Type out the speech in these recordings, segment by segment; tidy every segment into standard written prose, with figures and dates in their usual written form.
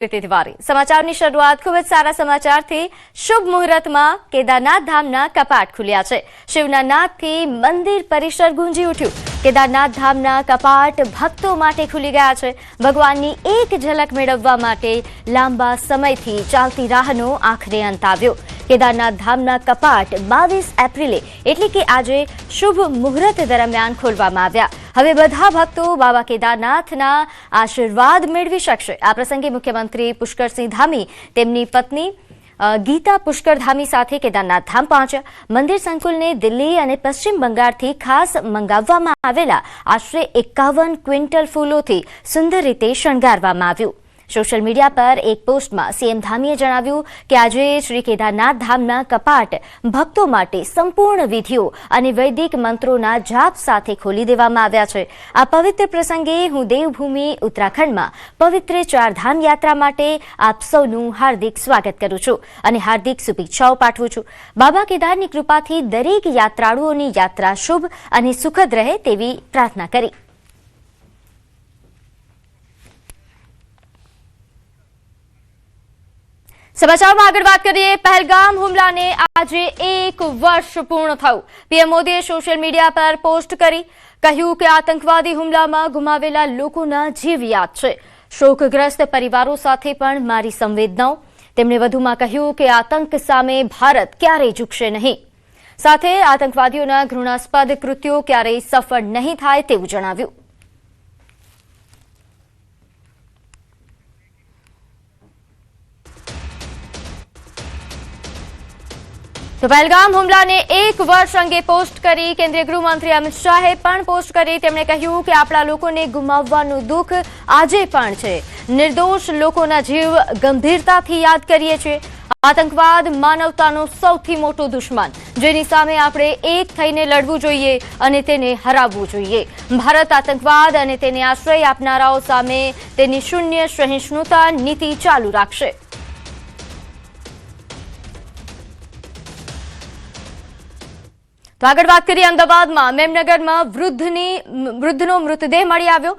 तिवारी समाचारनी शरूआत खूब ज सारा समाचारथी शुभ मुहूर्तमां केदारनाथ धामना कपाट खुल्या छे। शिवना नादथी मंदिर परिसर गूंजी उठ्युं। केदारनाथ धामना कपाट भक्तो माटे खुली गया छे। भगवाननी एक झलक मेळववा माटे लांबा समयथी चालती राहनो आखरे अंत आव्यो। केदारनाथ धामना कपाट 22 एप्रिले एटले के आजे शुभ मुहूर्त दरमियान खोलवामां આવ્યા। હવે બધા ભક્તો બાબા કેદારનાથના આશીર્વાદ મેળવી શકશે। આ પ્રસંગે મુખ્યમંત્રી પુષ્કરસિંહ ધામી તેમની પત્ની ગીતા પુષ્કર ધામી સાથે કેદારનાથ ધામ પહોંચ્યા। મંદિર સંકુલને દિલ્હી અને પશ્ચિમ બંગાળથી ખાસ મંગાવવામાં આવેલા આશરે 51 ક્વિન્ટલ ફૂલોથી સુંદર રીતે શણગારવામાં આવ્યું। सोशल मीडिया पर एक पोस्ट में सीएम धामीए जणाव्युं के आजे श्री केदारनाथ धामना कपाट भक्तों माटे संपूर्ण विधिओ अने वैदिक मंत्रोना जाप साथे खोली देवामां आव्या छे। आ पवित्र प्रसंगे हूँ देवभूमि उत्तराखंड में पवित्र चारधाम यात्रा माटे आप सौनुं हार्दिक स्वागत करूं छुं अने हार्दिक शुभेच्छाओ पाठवुं छुं। बाबा केदारनी कृपाथी दरेक यात्राळुओनी यात्रा शुभ अने सुखद रहे तेवी प्रार्थना करी। समाचार में आगे बात करिए। पहलगाम हुमला ने आज 1 वर्ष पूर्ण थयुं। पीएम मोदीए सोशल मीडिया पर पोस्ट करी कह्युं के आतंकवादी हुमला में गुमावेला लोकोना जीव याद छे। शोकग्रस्त परिवारों साथे पण मारी संवेदनाओं। तेमणे वधुमां कह्युं के आतंक सामे भारत क्यारेय झूकशे नहीं। साथे आतंकवादीओना घृणास्पद कृत्यो क्यारेय सफल नहीं थाय तेवुं जणाव्युं। तो पहलगाम हुमला ने 1 वर्ष अंगे पोस्ट करी। केंद्रीय गृहमंत्री अमित शाहे पण पोस्ट करी। तेमणे कह्युं के आपड़ा लोकोने गुमाववानुं दुख आजे पण छे। निर्दोष लोकोना जीव गंभीरताथी याद करीए छीए। आतंकवाद मानवतानो सौथी मोटो दुश्मन, जेनी सामे आपणे एक थईने लड़वुं जोईए अने तेने हराववुं जोईए। भारत आतंकवाद अने तेने आश्रय आपनाराओ सामे तेनी शून्य सहिष्णुता नीति चालू राखशे। तो आगे बात करिए अमदावाद में मेमनगर में वृद्धनो मृतदेह मळी आव्यो।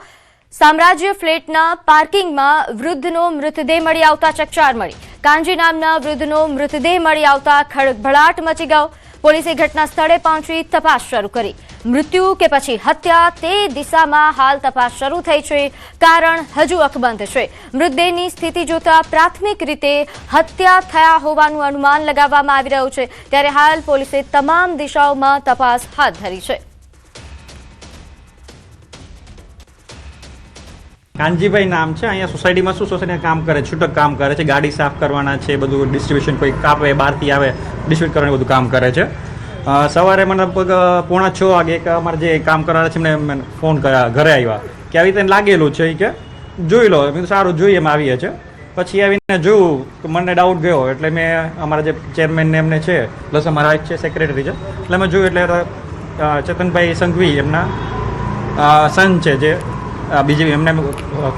साम्राज्य फ्लेटना पार्किंग में वृद्धनो मृतदेह मळी आवता चकचार मळी। कांजी नामना वृद्धनो मृतदेह मळी आवता खळभळाट मची गयो। पोलीसे घटना स्थळे पहोंची तपास शरू करी। मृत्यु के पछी हत्या ते दिशामां हाल तपास शरू थई छे। कारण हजू अकबंध छे। मृतदेहनी स्थिति जोता प्राथमिक रीते हत्या थया होवानुं अनुमान लगाववामां आवी रह्युं छे। त्यारे हाल पोलीसे तमाम दिशाओमां तपास हाथ धरी छे। कांजीभाई नाम है। अँ सोसायटी में शू सोसायटी काम करे, छूटक काम करे, गाड़ी साफ करवाना है, बधु डिस्ट्रीब्यूशन कोई कापे बहारथी आवे डिस्ट्रीब्यूट करवानुं बधुं काम करे छे। सवारे मने लगभग 5:45 वागे एक अमारे जे काम करवाना छे एमणे फोन कर्या, घरे आव्या के આવી રીતે लागेलुं છે કે જોઈ લો। મેં સારું જોઈએ એમ આવીએ છે। પછી આવીને જોયું કે મને ડાઉટ ગયો એટલે મેં અમારા જે ચેરમેન ને એમને છે પ્લસ અમારા એક છે સેક્રેટરી છે એટલે મેં જોયું એટલે ચેતનભાઈ સંઘવી એમના સન છે જે બીજી એમને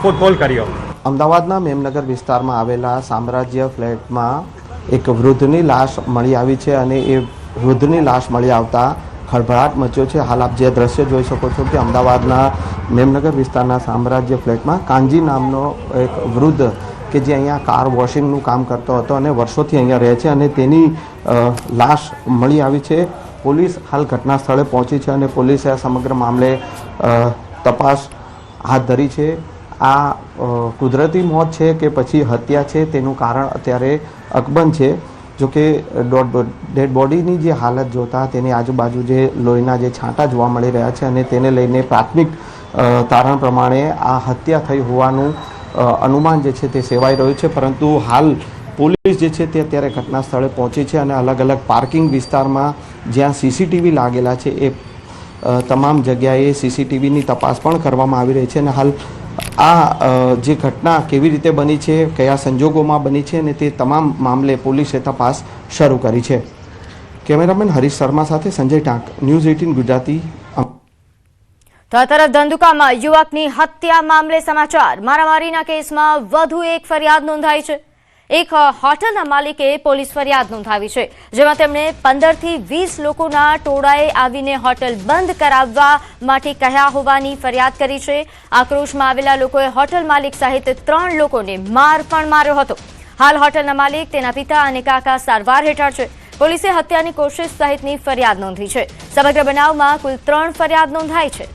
કોલ કર્યો। અમદાવાદના મેમનગર વિસ્તારમાં આવેલા સામ્રાજ્ય ફ્લેટમાં એક વૃદ્ધની લાશ મળી આવી છે અને એ વૃદ્ધની લાશ મળી આવતા ખળભળાટ મચ્યો છે। હાલ આપ જે દ્રશ્ય જોઈ શકો છો કે અમદાવાદના મેમનગર વિસ્તારના સામ્રાજ્ય ફ્લેટમાં કાંજી નામનો એક વૃદ્ધ કે જે અહીંયા કાર વોશિંગનું કામ કરતો હતો અને વર્ષોથી અહીંયા રહે છે અને તેની લાશ મળી આવી છે। પોલીસ હાલ ઘટના સ્થળે પહોંચી છે અને પોલીસે આ સમગ્ર મામલે તપાસ हाथ धरी है। आ कुदरती मौत है कि पछी हत्या है तेनु कारण अत्यारे अकबंध है। जो कि डेड बॉडीनी जे हालत जोता तेनी आजुबाजु जे लोहीना जे छांटा जोवा मळी रह्या छे अने तेने लईने प्राथमिक तारण प्रमाणे आ हत्या थई होवानुं अनुमान जे छे ते सेवाई रह्युं छे। परंतु हाल पोलीस जे छे ते अत्यारे घटना स्थळे पहोंची छे अने अलग अलग पार्किंग विस्तारमां ज्यां सीसीटीवी लागेला छे ए तमाम जग्याए सीसीटीवीनी तपास पण करवामां आवी रही है। हाल आ जे घटना केवी रीते बनी है, कया संजोगोमां बनी है ने ते तमाम मामले पोलीसे तपास शरू करी है। कैमरामेन हरीश शर्मा साथे संजय टांक, न्यूज 18 गुजराती। तो आ तरफ धंधुकामां युवकनी हत्या मामले समाचार। मारामारीना केसमां वधु एक फरियाद नोंधाई है। એક હોટલના માલિકે પોલીસ ફરિયાદ નોંધાવી છે, જેમાં તેમણે 15 થી 20 લોકોના ટોળાએ આવીને હોટલ બંધ કરાવવા માટે કહ્યા હોવાની ફરિયાદ કરી છે. આક્રોશમાં આવેલા લોકોએ હોટલ માલિક સહિત 3 લોકોને માર પણ માર્યો હતો. હાલ હોટલના માલિક, તેના પિતા અને કાકા સારવાર હેઠળ છે. પોલીસે હત્યાની કોશિશ સહિતની ફરિયાદ નોંધી છે. સમગ્ર બનાવમાં કુલ 3 ફરિયાદ નોંધાઈ છે.